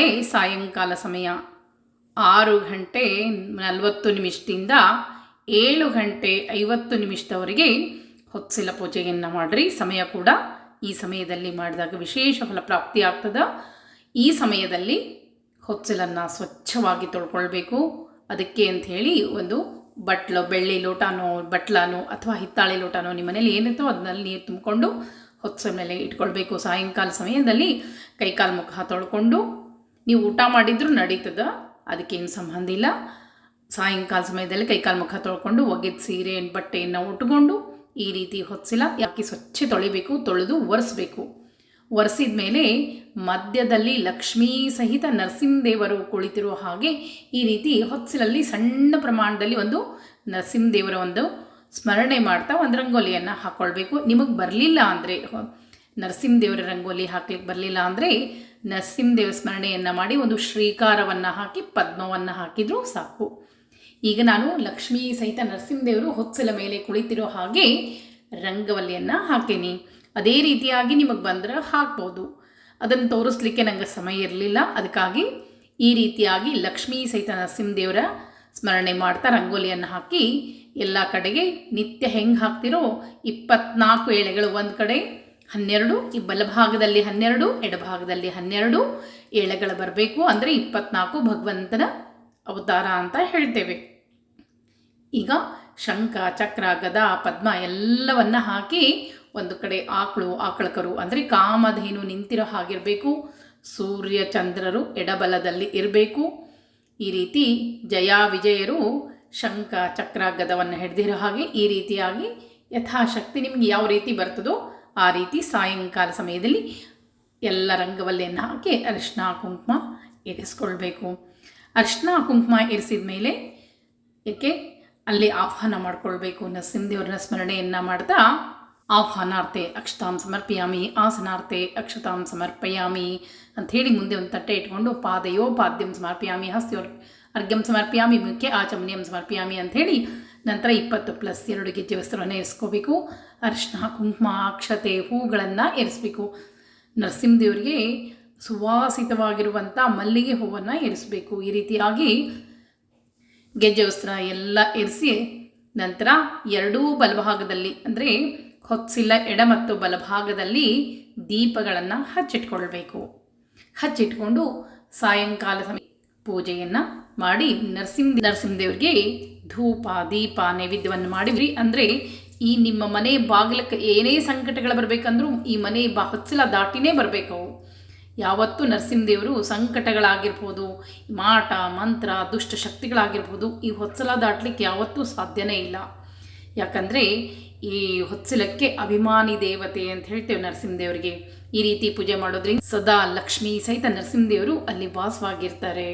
ನಾಳೆ ಸಾಯಂಕಾಲ ಸಮಯ 6:40 7:50 ಹೊತ್ಸಿಲ ಪೂಜೆಯನ್ನು ಮಾಡಿರಿ. ಸಮಯ ಕೂಡ ಈ ಸಮಯದಲ್ಲಿ ಮಾಡಿದಾಗ ವಿಶೇಷ ಫಲಪ್ರಾಪ್ತಿ ಆಗ್ತದೆ. ಈ ಸಮಯದಲ್ಲಿ ಹೊತ್ಸಿಲನ್ನು ಸ್ವಚ್ಛವಾಗಿ ತೊಳ್ಕೊಳ್ಬೇಕು. ಅದಕ್ಕೆ ಅಂಥೇಳಿ ಒಂದು ಬೆಳ್ಳಿ ಲೋಟನೋ ಬಟ್ಲನೋ ಅಥವಾ ಹಿತ್ತಾಳೆ ಲೋಟನೋ ನಿಮ್ಮ ಮನೇಲಿ ಏನಿರ್ತೋ ಅದನ್ನಲ್ಲಿ ನೀರು ತುಂಬಿಕೊಂಡು ಹೊತ್ಸಲ ಮೇಲೆ ಇಟ್ಕೊಳ್ಬೇಕು. ಸಾಯಂಕಾಲ ಸಮಯದಲ್ಲಿ ಕೈಕಾಲು ಮುಖ ತೊಳ್ಕೊಂಡು ನೀವು ಊಟ ಮಾಡಿದ್ರೂ ನಡೀತದೆ, ಅದಕ್ಕೇನು ಸಂಬಂಧ ಇಲ್ಲ. ಸಾಯಂಕಾಲ ಸಮಯದಲ್ಲಿ ಕೈಕಾಲು ಮುಖ ತೊಳ್ಕೊಂಡು ಒಗೆದ ಸೀರೆ ಬಟ್ಟೆಯನ್ನು ಉಟ್ಕೊಂಡು ಈ ರೀತಿ ಹೊತ್ಸಿಲ ಯಾಕೆ ಸ್ವಚ್ಛ ತೊಳಿಬೇಕು, ತೊಳೆದು ಒರೆಸ್ಬೇಕು. ಒರೆಸಿದ ಮೇಲೆ ಮಧ್ಯದಲ್ಲಿ ಲಕ್ಷ್ಮೀ ಸಹಿತ ನರಸಿಂಹದೇವರು ಕುಳಿತಿರುವ ಹಾಗೆ ಈ ರೀತಿ ಹೊತ್ಸಿಲಲ್ಲಿ ಸಣ್ಣ ಪ್ರಮಾಣದಲ್ಲಿ ಒಂದು ನರಸಿಂಹದೇವರ ಒಂದು ಸ್ಮರಣೆ ಮಾಡ್ತಾ ಒಂದು ರಂಗೋಲಿಯನ್ನು ಹಾಕ್ಕೊಳ್ಬೇಕು. ನಿಮಗೆ ಬರಲಿಲ್ಲ ಅಂದರೆ ನರಸಿಂಹದೇವರ ರಂಗೋಲಿ ಹಾಕ್ಲಿಕ್ಕೆ ಬರಲಿಲ್ಲ ಅಂದರೆ ನರಸಿಂಹದೇವರ ಸ್ಮರಣೆಯನ್ನು ಮಾಡಿ ಒಂದು ಶ್ರೀಕಾರವನ್ನು ಹಾಕಿ ಪದ್ಮವನ್ನು ಹಾಕಿದರೂ ಸಾಕು. ಈಗ ನಾನು ಲಕ್ಷ್ಮೀ ಸಹಿತ ನರಸಿಂಹದೇವರು ಹೊತ್ಸಲ ಮೇಲೆ ಕುಳಿತಿರೋ ಹಾಗೆ ರಂಗವಲ್ಲಿಯನ್ನು ಹಾಕೀನಿ. ಅದೇ ರೀತಿಯಾಗಿ ನಿಮಗೆ ಬಂದರೆ ಹಾಕ್ಬೋದು. ಅದನ್ನು ತೋರಿಸ್ಲಿಕ್ಕೆ ನನಗೆ ಸಮಯ ಇರಲಿಲ್ಲ, ಅದಕ್ಕಾಗಿ ಈ ರೀತಿಯಾಗಿ ಲಕ್ಷ್ಮೀ ಸಹಿತ ನರಸಿಂಹದೇವರ ಸ್ಮರಣೆ ಮಾಡ್ತಾ ರಂಗೋಲಿಯನ್ನು ಹಾಕಿ ಎಲ್ಲ ಕಡೆಗೆ ನಿತ್ಯ ಹೆಂಗೆ ಹಾಕ್ತಿರೋ 24 ಎಳೆಗಳು ಒಂದು ಕಡೆ 12, ಈ ಬಲಭಾಗದಲ್ಲಿ 12, ಎಡಭಾಗದಲ್ಲಿ 12 ಎಳೆಗಳು ಬರಬೇಕು. ಅಂದರೆ 24 ಭಗವಂತನ ಅವತಾರ ಅಂತ ಹೇಳ್ತೇವೆ. ಈಗ ಶಂಖ, ಚಕ್ರ, ಗದಾ, ಪದ್ಮ ಎಲ್ಲವನ್ನ ಹಾಕಿ ಒಂದು ಕಡೆ ಆಕಳಕರು ಅಂದರೆ ಕಾಮಧೇನು ನಿಂತಿರೋ ಹಾಗಿರಬೇಕು. ಸೂರ್ಯ ಚಂದ್ರರು ಎಡಬಲದಲ್ಲಿ ಇರಬೇಕು. ಈ ರೀತಿ ಜಯ ವಿಜಯರು ಶಂಖ, ಚಕ್ರ, ಗದವನ್ನು ಹಿಡಿದಿರೋ ಹಾಗೆ ಈ ರೀತಿಯಾಗಿ ಯಥಾಶಕ್ತಿ ನಿಮ್ಗೆ ಯಾವ ರೀತಿ ಬರ್ತದೋ ಆ ರೀತಿ ಸಾಯಂಕಾಲ ಸಮಯದಲ್ಲಿ ಎಲ್ಲ ರಂಗವಲ್ಲಿಯನ್ನು ಹಾಕಿ ಅರಿಶಿನ ಕುಂಕುಮ ಇರಿಸ್ಕೊಳ್ಬೇಕು. ಅರಿಶಿನ ಕುಂಕುಮ ಇರಿಸಿದ ಮೇಲೆ ಏಕೆ ಅಲ್ಲಿ ಆಹ್ವಾನ ಮಾಡ್ಕೊಳ್ಬೇಕು. ನರಸಿಂಹದೇವರ ಸ್ಮರಣೆಯನ್ನು ಮಾಡ್ತಾ ಆಹ್ವಾನಾರ್ತೆ ಅಕ್ಷತಾಂ ಸಮರ್ಪಯಾಮಿ, ಆಸನಾರ್ತೆ ಅಕ್ಷತಾಂ ಸಮರ್ಪಯಾಮಿ ಅಂಥೇಳಿ ಮುಂದೆ ಒಂದು ತಟ್ಟೆ ಇಟ್ಕೊಂಡು ಪಾದಯೋ ಪಾದ್ಯಂ ಸಮರ್ಪಯಾಮಿ, ಹಸ್ತ್ಯೋ ಅರ್ಘ್ಯಂ ಸಮರ್ಪಯಾಮಿ, ಮುಖ್ಯ ಆಚಮನೀಯಂ ಸಮರ್ಪಯಾಮಿ ಅಂಥೇಳಿ ನಂತರ 20+2 ಗೆಜ್ಜೆ ವಸ್ತ್ರವನ್ನು ಇರಿಸ್ಕೋಬೇಕು. ಅರಿಶಿನ ಕುಂಕುಮ ಅಕ್ಷತೆ ಹೂಗಳನ್ನು ಇರಿಸ್ಬೇಕು. ನರಸಿಂಹದೇವರಿಗೆ ಸುವಾಸಿತವಾಗಿರುವಂಥ ಮಲ್ಲಿಗೆ ಹೂವನ್ನು ಇರಿಸಬೇಕು. ಈ ರೀತಿಯಾಗಿ ಗೆಜ್ಜೆ ವಸ್ತ್ರ ಎಲ್ಲ ಇರಿಸಿ ನಂತರ ಎರಡೂ ಬಲಭಾಗದಲ್ಲಿ ಅಂದರೆ ಹೊತ್ಸಿಲ ಎಡ ಮತ್ತು ಬಲಭಾಗದಲ್ಲಿ ದೀಪಗಳನ್ನು ಹಚ್ಚಿಟ್ಕೊಳ್ಬೇಕು. ಹಚ್ಚಿಟ್ಕೊಂಡು ಸಾಯಂಕಾಲ ಸಮಯ ಪೂಜೆಯನ್ನು ಮಾಡಿ ನರಸಿಂಹದೇವರಿಗೆ ಧೂಪ ದೀಪ ನೈವೇದ್ಯವನ್ನು ಮಾಡಿದ್ರಿ ಅಂದರೆ ಈ ನಿಮ್ಮ ಮನೆ ಬಾಗಿಲಕ್ಕೆ ಏನೇ ಸಂಕಟಗಳು ಬರಬೇಕಂದ್ರೂ ಈ ಮನೆ ಹೊತ್ಸಿಲ ದಾಟಿನೇ ಬರಬೇಕು. ಯಾವತ್ತೂ ನರಸಿಂಹದೇವರು ಸಂಕಟಗಳಾಗಿರ್ಬೋದು, ಮಾಟ ಮಂತ್ರ ದುಷ್ಟ ಶಕ್ತಿಗಳಾಗಿರ್ಬೋದು, ಈ ಹೊತ್ಸಲ ದಾಟ್ಲಿಕ್ಕೆ ಯಾವತ್ತೂ ಸಾಧ್ಯನೇ ಇಲ್ಲ. ಯಾಕಂದರೆ ಈ ಹೊತ್ಸಲಕ್ಕೆ ಅಭಿಮಾನಿ ದೇವತೆ ಅಂತ ಹೇಳ್ತೇವೆ ನರಸಿಂಹದೇವರಿಗೆ. ಈ ರೀತಿ ಪೂಜೆ ಮಾಡೋದ್ರಿಂದ ಸದಾ ಲಕ್ಷ್ಮೀ ಸಹಿತ ನರಸಿಂಹದೇವರು ಅಲ್ಲಿ ವಾಸವಾಗಿರ್ತಾರೆ.